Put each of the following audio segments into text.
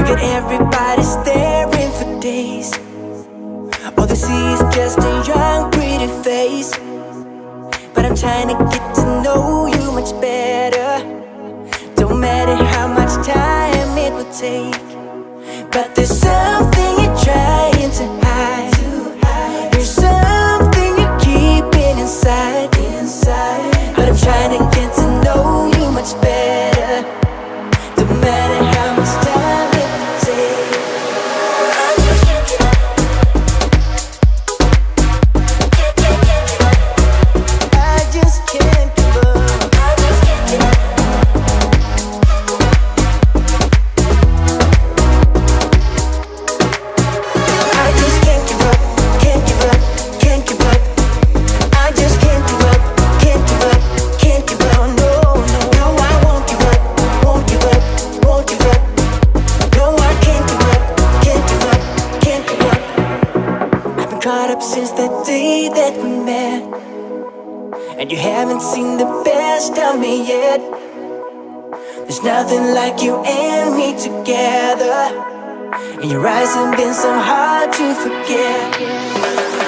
Got everybody staring for days. All they see is just a young, pretty face. But I'm trying to get to know you much better. Don't matter how much time it will take, but there's something you're trying to hide. There's something you're keeping inside. But I'm trying to get to know you much better. Don't matter how much time it will take. I just can't give up. I just can't give up. I just can't give up. I just can't give up, can't give up, can't give up. I just can't give up, can't give up, can't give up. No, no, no, I won't give up, won't give up, won't give up. No, I can't give up, can't give up, can't give up. I've been caught up since that day that we met, and you haven't seen the best of me yet. There's nothing like you and me together, and your eyes have been so hard to forget.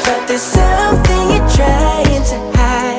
But there's something you're trying to hide.